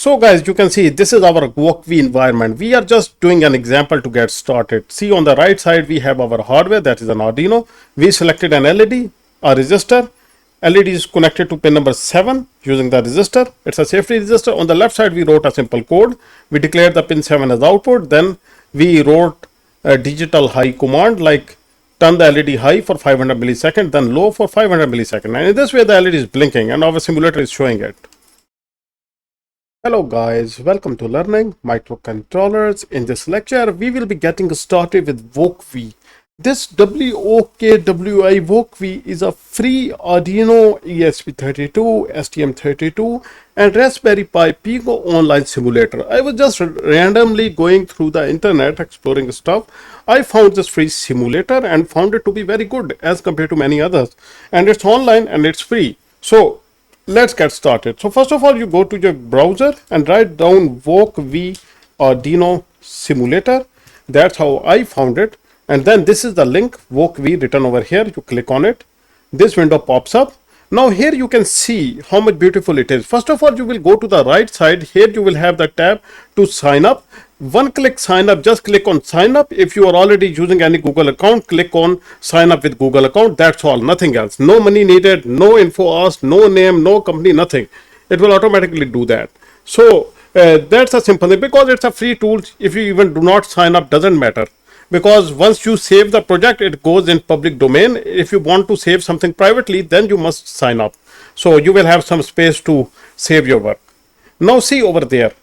So guys, you can see this is our Wokwi environment. We are just doing an example to get started. See, on the right side we have our hardware, that is an Arduino. We selected an LED, a resistor. LED is connected to pin number 7 using the resistor. It's a safety resistor. On the left side we wrote a simple code. We declared the pin 7 as output. Then we wrote a digital high command like turn the LED high for 500 milliseconds, then low for 500 milliseconds. And in this way the LED is blinking and our simulator is showing it. Hello guys, welcome to learning microcontrollers. In this lecture we will be getting started with Wokwi. This WOKWI Wokwi is a free Arduino ESP32, STM32 and Raspberry Pi Pico online simulator. I was just randomly going through the internet exploring stuff. I found this free simulator and found it to be very good as compared to many others. And it's online and it's free. So let's get started. So first of all, you go to your browser and write down Wokwi Arduino Simulator. That's how I found it. And then this is the link Wokwi written over here. You click on it. This window pops up. Now here you can see how much beautiful it is. First of all, you will go to the right side. Here you will have the tab to sign up. One click sign up. Just click on sign up. If you are already using any Google account, click on sign up with Google account. That's all, nothing else. No money needed, no info asked, no name, no company, nothing. It will automatically do that. So that's a simple thing, because it's a free tool. If you even do not sign up, doesn't matter, because once you save the project, it goes in public domain. If you want to save something privately, then you must sign up. So you will have some space to save your work. Now see over there.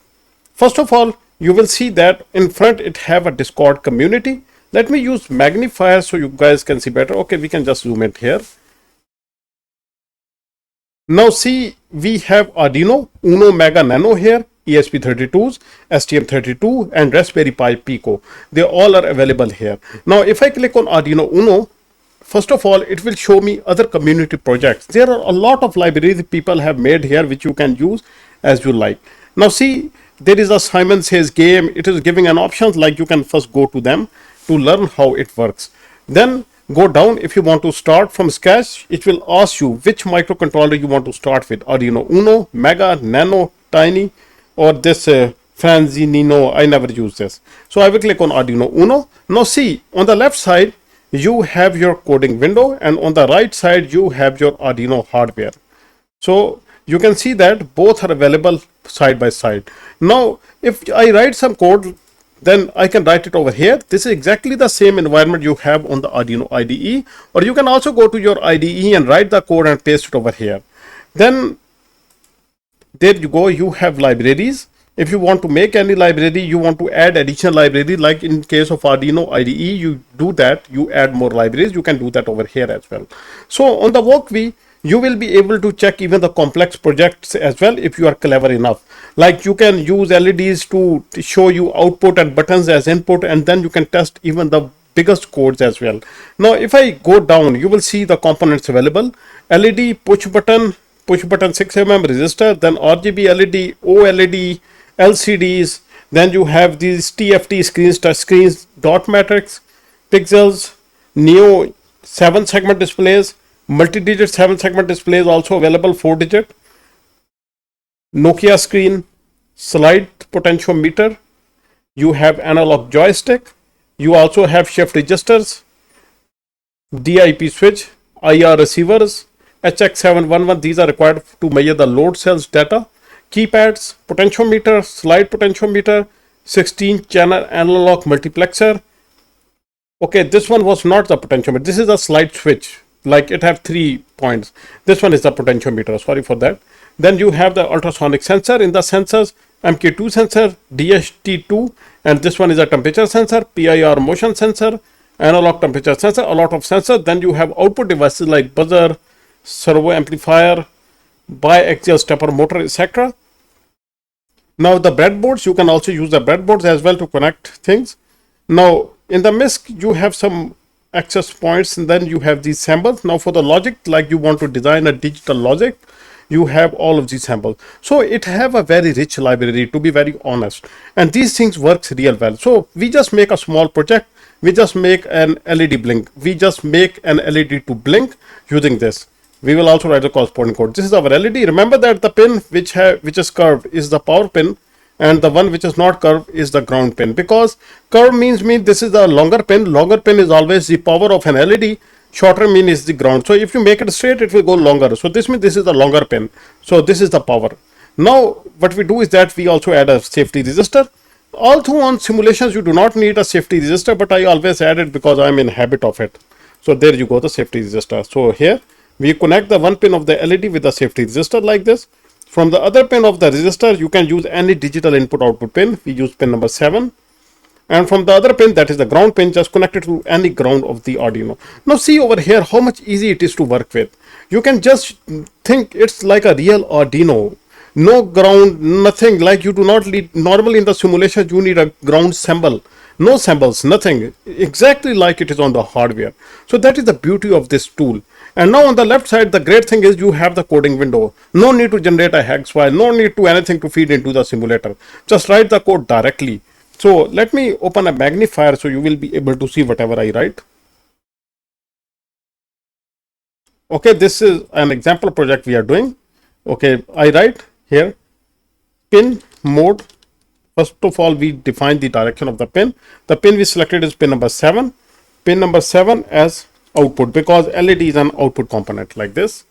First of all, you will see that in front it have a Discord community. Let me use magnifier so you guys can see better. Okay, we can just zoom it here. Now see, we have Arduino Uno Mega Nano here, ESP32s, STM32 and Raspberry Pi Pico. They all are available here. Now if I click on Arduino Uno, first of all, it will show me other community projects. There are a lot of libraries people have made here which you can use as you like. Now see, there is a Simon Says game. It is giving an options like you can first go to them to learn how it works. Then go down. If you want to start from scratch, it will ask you which microcontroller you want to start with. Arduino Uno, Mega, Nano, Tiny, or this Franzinino. I never use this. So I will click on Arduino Uno. Now see, on the left side, you have your coding window, and on the right side, you have your Arduino hardware. So you can see that both are available side by side. Now, if I write some code, then I can write it over here. This is exactly the same environment you have on the Arduino IDE, or you can also go to your IDE and write the code and paste it over here. Then there you go, you have libraries. If you want to make any library, you want to add additional library, like in case of Arduino IDE, you do that, you add more libraries, you can do that over here as well. So on the Wokwi, you will be able to check even the complex projects as well if you are clever enough. Like you can use LEDs to show you output and buttons as input, and then you can test even the biggest codes as well. Now if I go down, you will see the components available. LED, push button 6mm resistor, then RGB LED, OLED, LCDs, then you have these TFT screens, touch screens, dot matrix, pixels, Neo 7-segment displays, multi-digit 7-segment displays also available, 4-digit, Nokia screen, slide potentiometer, you have analog joystick, you also have shift registers, DIP switch, IR receivers, HX711, these are required to measure the load cells data, keypads, potentiometer, slide potentiometer, 16-channel analog multiplexer. Okay, this one was not the potentiometer, this is a slide switch, like it have 3 points. This one is the potentiometer, sorry for that. Then you have the ultrasonic sensor. In the sensors, MK2 sensor, DHT2, and this one is a temperature sensor, PIR motion sensor, analog temperature sensor, a lot of sensors. Then you have output devices like buzzer, servo amplifier, biaxial stepper motor, etc. Now the breadboards, you can also use the breadboards as well to connect things. Now in the MISC, you have some access points, and then you have these symbols. Now for the logic, like you want to design a digital logic, you have all of these symbols. So it have a very rich library, to be very honest, and these things works real well. So we just make a small project, we just make an LED blink, we just make an LED to blink using this. we will also write the corresponding code. This is our LED. Remember that the pin which is curved is the power pin, and the one which is not curved is the ground pin, because curve means this is the longer pin. Longer pin is always the power of an LED, shorter mean is the ground. So if you make it straight, it will go longer. So this means this is the longer pin. So this is the power. Now what we do is that we also add a safety resistor. Although on simulations you do not need a safety resistor, but I always add it because I'm in habit of it. So there you go, the safety resistor. So here we connect the one pin of the LED with the safety resistor like this. From the other pin of the resistor, you can use any digital input output pin. We use pin number 7. And from the other pin, that is the ground pin, just connect it to any ground of the Arduino. Now see over here how much easy it is to work with. You can just think it's like a real Arduino. No ground, nothing. Like you do not need, normally in the simulation you need a ground symbol. No symbols, nothing. Exactly like it is on the hardware. So that is the beauty of this tool. And now on the left side, the great thing is you have the coding window. No need to generate a hex file. No need to anything to feed into the simulator. Just write the code directly. So let me open a magnifier so you will be able to see whatever I write. Okay, this is an example project we are doing. Okay, I write here pin mode. First of all, we define the direction of the pin. The pin we selected is pin number 7. Pin number 7 as output, because LED is an output component like this.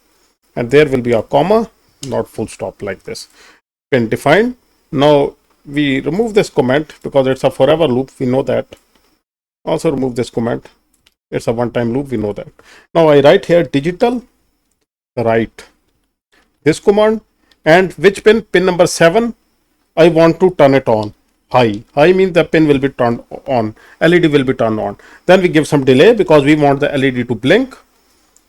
And there will be a comma, not full stop like this. Pin defined. Now we remove this comment because it's a forever loop. We know that. Also remove this comment. It's a one-time loop. We know that. Now I write here digital write this command, and which pin? Pin number 7. I want to turn it on. High. High means the pin will be turned on. LED will be turned on. Then we give some delay because we want the LED to blink.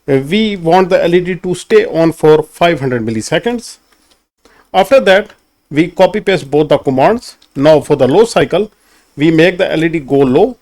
We want the LED to stay on for 500 milliseconds. After that, we copy paste both the commands. Now for the low cycle, we make the LED go low,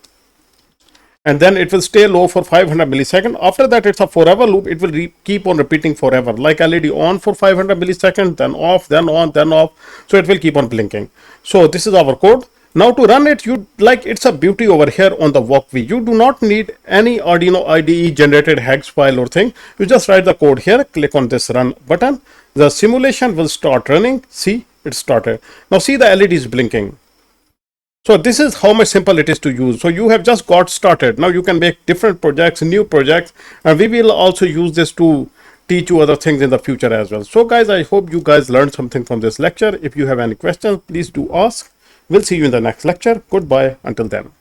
and then it will stay low for 500 milliseconds. After that, it's a forever loop. It will keep on repeating forever, like LED on for 500 milliseconds, then off, then on, then off. So it will keep on blinking. So this is our code. Now to run it, it's a beauty over here on the Wokwi. You do not need any Arduino IDE generated hex file or thing. You just write the code here, click on this run button. The simulation will start running. See, it started. Now see, the LED is blinking. So this is how much simple it is to use. So you have just got started. Now you can make different projects, new projects, and we will also use this to teach you other things in the future as well. So guys, I hope you guys learned something from this lecture. If you have any questions, please do ask. We'll see you in the next lecture. Goodbye until then.